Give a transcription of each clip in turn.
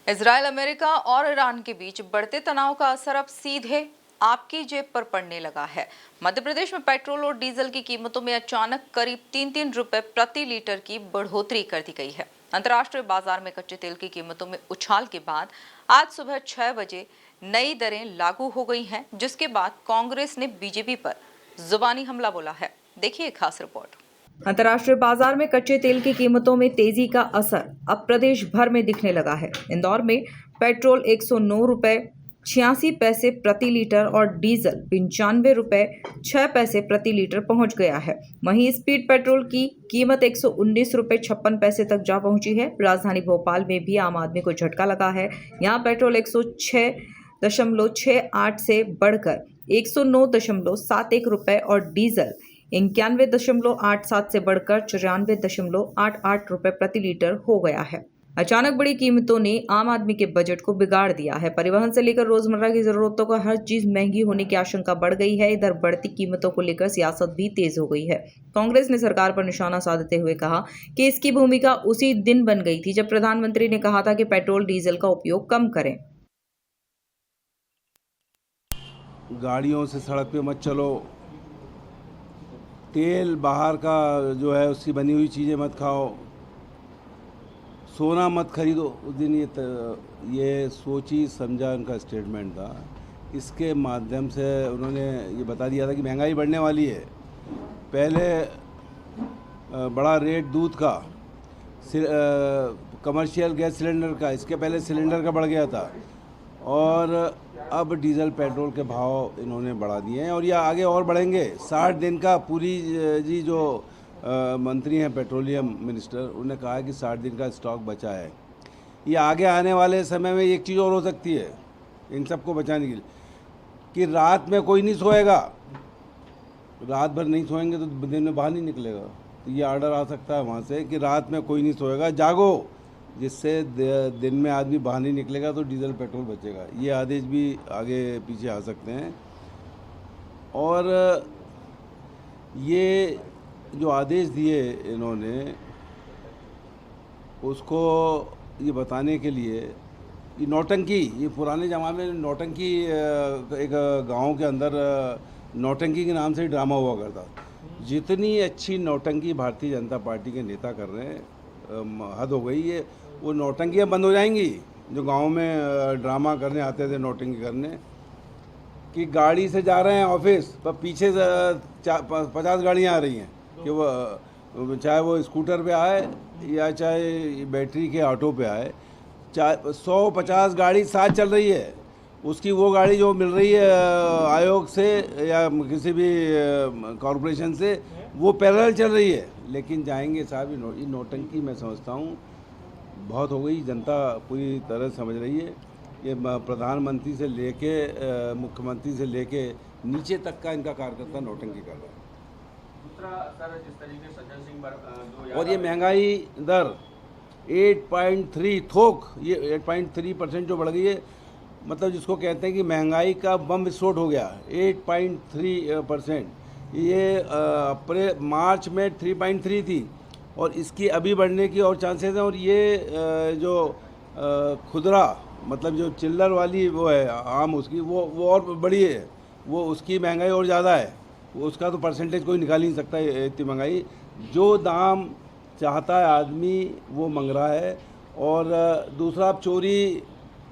Israel, America और Iran के बीच बढ़ते तनाव का असर अब सीधे आपकी जेब पर पड़ने लगा है। मध्य प्रदेश में पेट्रोल और डीजल की कीमतों में अचानक करीब 3-3 रुपए प्रति लीटर की बढ़ोतरी कर दी गई है। अंतर्राष्ट्रीय बाजार में कच्चे तेल की कीमतों में उछाल के बाद आज सुबह 6 बजे नई दरें लागू हो गई हैं, जिसके बाद कांग्रेस ने बीजेपी पर जुबानी हमला बोला है। देखिए खास रिपोर्ट। अंतर्राष्ट्रीय बाजार में कच्चे तेल की कीमतों में तेजी का असर अब प्रदेश भर में दिखने लगा है। इंदौर में पेट्रोल 109 रुपए 86 पैसे प्रति लीटर और डीजल 95 रुपए 6 पैसे प्रति लीटर पहुंच गया है। वहीं स्पीड पेट्रोल की कीमत 119 रुपए 56 पैसे तक जा पहुंची है। राजधानी भोपाल में भी आम आदमी को झटका लगा है। यहाँ पेट्रोल 106.68 से बढ़कर 109.71 रुपए और डीजल 91.87 से बढ़कर 94.88 रुपए प्रति लीटर हो गया है। अचानक बड़ी कीमतों ने आम आदमी के बजट को बिगाड़ दिया है। परिवहन से लेकर रोजमर्रा की जरूरतों का हर चीज महंगी होने की आशंका बढ़ गई है। इधर बढ़ती कीमतों को लेकर सियासत भी तेज हो गई है। कांग्रेस ने सरकार पर निशाना साधते हुए कहा कि इसकी भूमिका उसी दिन बन गई थी जब प्रधानमंत्री ने कहा था कि पेट्रोल डीजल का उपयोग कम करें। गाड़ियों से सड़क पे मत चलो, तेल बाहर का जो है उसकी बनी हुई चीज़ें मत खाओ, सोना मत खरीदो। उस दिन ये सोची समझा उनका स्टेटमेंट था। इसके माध्यम से उन्होंने ये बता दिया था कि महंगाई बढ़ने वाली है। पहले बड़ा रेट दूध का, कमर्शियल गैस सिलेंडर का, इसके पहले सिलेंडर का बढ़ गया था, और अब डीजल पेट्रोल के भाव इन्होंने बढ़ा दिए हैं और ये आगे और बढ़ेंगे। 60 दिन का पुरी जी जो मंत्री हैं पेट्रोलियम मिनिस्टर, उन्होंने कहा है कि 60 दिन का स्टॉक बचा है। ये आगे आने वाले समय में एक चीज़ और हो सकती है इन सबको बचाने के लिए, कि रात में कोई नहीं सोएगा। रात भर नहीं सोएंगे तो दिन में बाहर नहीं निकलेगा। तो ये ऑर्डर आ सकता है वहाँ से कि रात में कोई नहीं सोएगा, जागो, जिससे दिन में आदमी बाहर नहीं निकलेगा तो डीजल पेट्रोल बचेगा। ये आदेश भी आगे पीछे आ सकते हैं। और ये जो आदेश दिए इन्होंने, उसको ये बताने के लिए ये नौटंकी, ये पुराने ज़माने में नौटंकी, एक गांव के अंदर नौटंकी के नाम से ड्रामा हुआ करता। जितनी अच्छी नौटंकी भारतीय जनता पार्टी के नेता कर रहे हैं, हद हो गई है। वो नौटंकियाँ बंद हो जाएंगी जो गांव में ड्रामा करने आते थे, नौटंकी करने, कि गाड़ी से जा रहे हैं ऑफिस पर पीछे से 50 गाड़ियाँ आ रही हैं, कि वो चाहे वो स्कूटर पे आए या चाहे बैटरी के ऑटो पे आए, 150 गाड़ी साथ चल रही है। उसकी वो गाड़ी जो मिल रही है आयोग से या किसी भी कॉरपोरेशन से, वो पैरेलल चल रही है। लेकिन जाएंगे साहब, ये नौटंकी मैं समझता हूँ बहुत हो गई। जनता पूरी तरह समझ रही है। ये प्रधानमंत्री से लेके मुख्यमंत्री से लेके नीचे तक का इनका कार्यकर्ता नौटंकी कर रहा है। दूसरा सर, जिस तरीके संजय सिंह और ये महंगाई दर 8.3 थोक, ये 8.3% जो बढ़ गई है, मतलब जिसको कहते हैं कि महंगाई का बम विस्फोट हो गया। 8.3%, ये मार्च में 3.3 थी और इसकी अभी बढ़ने की और चांसेस हैं। और ये जो खुदरा, मतलब जो चिल्लर वाली वो है आम, उसकी वो और बड़ी है, वो उसकी महंगाई और ज़्यादा है। उसका तो परसेंटेज कोई निकाल ही नहीं सकता है इतनी महंगाई। जो दाम चाहता है आदमी वो मंग रहा है। और दूसरा, अब चोरी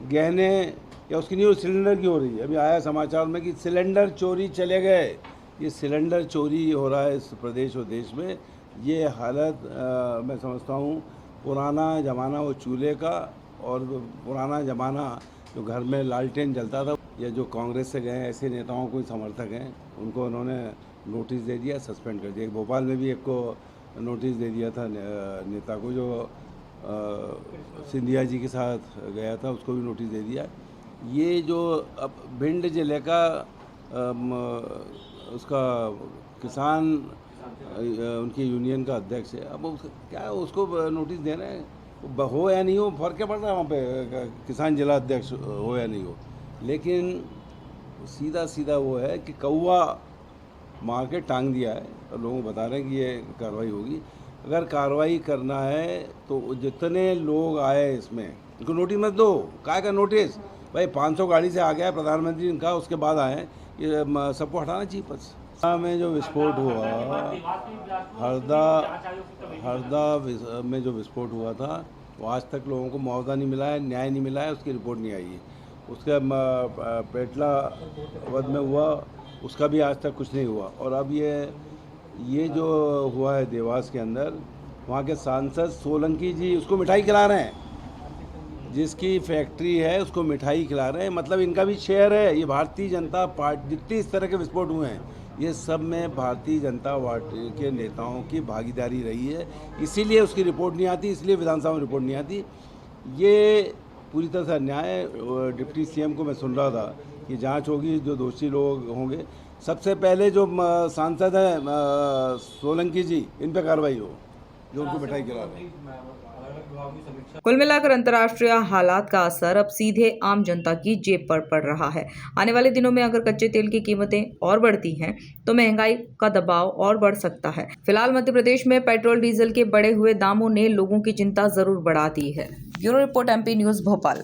गहने या उसकी नहीं, सिलेंडर की हो रही है। अभी आया समाचार में कि सिलेंडर चोरी चले गए। ये सिलेंडर चोरी हो रहा है इस प्रदेश और देश में। ये हालत मैं समझता हूँ पुराना ज़माना वो चूल्हे का, और पुराना ज़माना जो घर में लालटेन जलता था, या जो कांग्रेस से गए ऐसे नेताओं को समर्थक हैं, उनको उन्होंने नोटिस दे दिया, सस्पेंड कर दिया। भोपाल में भी एक को नोटिस दे दिया था नेता को, जो सिंधिया जी के साथ गया था, उसको भी नोटिस दे दिया। ये जो अब भिंड जिले का उसका किसान उनकी यूनियन का अध्यक्ष है, अब क्या है, उसको नोटिस दे रहे हैं। हो या नहीं हो, फर्क क्या पड़ रहा है वहाँ पे, किसान जिला अध्यक्ष हो या नहीं हो। लेकिन सीधा सीधा वो है कि कौवा मार के टांग दिया है और लोगों को बता रहे हैं कि ये कार्रवाई होगी। अगर कार्रवाई करना है तो जितने लोग आए इसमें इनको नोटिस मत दो। काय का नोटिस भाई, 500 गाड़ी से आ गया है प्रधानमंत्री इनका, उसके बाद आए हैं, ये सबको हटाना चाहिए पद से। में जो विस्फोट हुआ, हरदा में जो विस्फोट हुआ था, वो आज तक लोगों को मुआवजा नहीं मिला है, न्याय नहीं मिला है, उसकी रिपोर्ट नहीं आई है। उसका पेटला वध में हुआ, उसका भी आज तक कुछ नहीं हुआ। और अब ये जो हुआ है देवास के अंदर, वहाँ के सांसद सोलंकी जी उसको मिठाई खिला रहे हैं, जिसकी फैक्ट्री है उसको मिठाई खिला रहे हैं, मतलब इनका भी शेयर है। ये भारतीय जनता पार्टी, जितनी इस तरह के विस्फोट हुए हैं, ये सब में भारतीय जनता पार्टी के नेताओं की भागीदारी रही है, इसीलिए उसकी रिपोर्ट नहीं आती, इसलिए विधानसभा में रिपोर्ट नहीं आती। ये पूरी तरह से अन्याय है। डिप्टी सीएम को मैं सुन रहा था कि जांच होगी, जो दोषी लोग होंगे, सबसे पहले जो सांसद हैं सोलंकी जी, इन पे कार्रवाई हो, जो उनको मिठाई खिला रहे हैं। कुल मिलाकर अंतर्राष्ट्रीय हालात का असर अब सीधे आम जनता की जेब पर पड़ रहा है। आने वाले दिनों में अगर कच्चे तेल की कीमतें और बढ़ती हैं तो महंगाई का दबाव और बढ़ सकता है। फिलहाल मध्य प्रदेश में पेट्रोल डीजल के बढ़े हुए दामों ने लोगों की चिंता जरूर बढ़ा दी है। Bureau report, MP news, Bhopal.